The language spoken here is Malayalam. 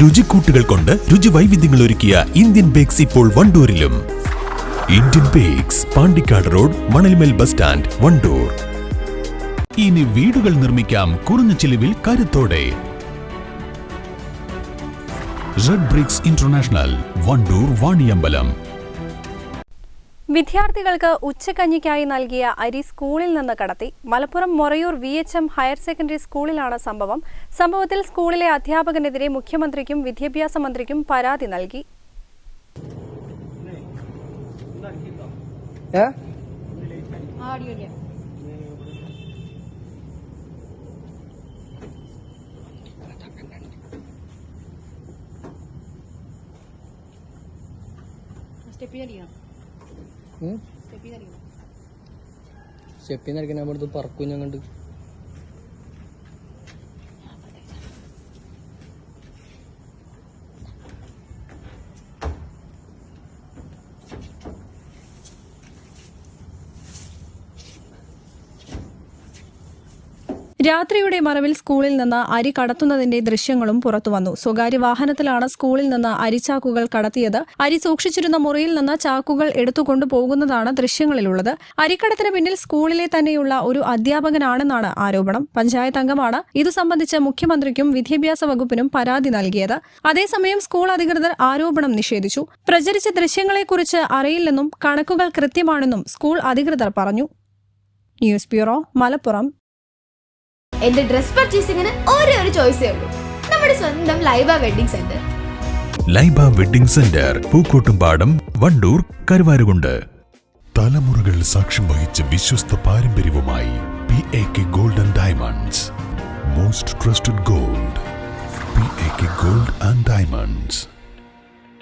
രുചിക്കൂട്ടുകൾ കൊണ്ട് രുചി വൈവിധ്യങ്ങൾ ഒരുക്കിയ ഇന്ത്യൻ ബേക്സ് ഇപ്പോൾ വണ്ടൂരിലും. Indian bakes, Pandikkad road, Manalmel bus stand, Vandoor. ഇനി വീടുകൾ നിർമ്മിക്കാം കുറഞ്ഞ ചിലവിൽ കരുത്തോടെ. Red bricks international, Vandoor, Vaniyambalam. വിദ്യാർത്ഥികൾക്ക് ഉച്ചക്കഞ്ഞിക്കായി നൽകിയ അരി സ്കൂളിൽ നിന്ന് കടത്തി. Malappuram Morayur VHM higher secondary സ്കൂളിലാണ് സംഭവം. സംഭവത്തിൽ സ്കൂളിലെ അധ്യാപകനെതിരെ മുഖ്യമന്ത്രിക്കും വിദ്യാഭ്യാസ മന്ത്രിക്കും പരാതി നൽകി. സ്റ്റെപ്പിന്നടിക്കാൻ നമ്മളിത് പറക്കും ഞങ്ങണ്ട്. രാത്രിയുടെ മറവിൽ സ്കൂളിൽ നിന്ന് അരി കടത്തുന്നതിന്റെ ദൃശ്യങ്ങളും പുറത്തുവന്നു. സ്വകാര്യ വാഹനത്തിലാണ് സ്കൂളിൽ നിന്ന് അരിച്ചാക്കുകൾ കടത്തിയത്. അരി സൂക്ഷിച്ചിരുന്ന മുറിയിൽ നിന്ന് ചാക്കുകൾ എടുത്തുകൊണ്ടു പോകുന്നതാണ് ദൃശ്യങ്ങളിലുള്ളത്. അരിക്കടത്തിന് പിന്നിൽ സ്കൂളിലെ തന്നെയുള്ള ഒരു അധ്യാപകനാണെന്നാണ് ആരോപണം. പഞ്ചായത്ത് അംഗമാണ് ഇതു സംബന്ധിച്ച് മുഖ്യമന്ത്രിക്കും വിദ്യാഭ്യാസ വകുപ്പിനും പരാതി നൽകിയത്. അതേസമയം സ്കൂൾ അധികൃതർ ആരോപണം നിഷേധിച്ചു. പ്രചരിച്ച ദൃശ്യങ്ങളെക്കുറിച്ച് അറിയില്ലെന്നും കണക്കുകൾ കൃത്യമാണെന്നും സ്കൂൾ അധികൃതർ പറഞ്ഞു. News bureau, Malappuram. എന്റെ ഡ്രസ് പർച്ചേസിംഗിന് ഒരേ ഒരു ചോയ്സേ ഉള്ളൂ, നമ്മുടെ സ്വന്തം Laiba wedding centre. Laiba wedding centre, Pookkottumpadam, Wandoor, Karuvarakundu. തലമുറകൾ സാക്ഷ്യം വഹിച്ച വിശ്വസ്ത പാരമ്പര്യവുമായി PAK Gold and Diamonds. Most trusted gold. PAK Gold and Diamonds.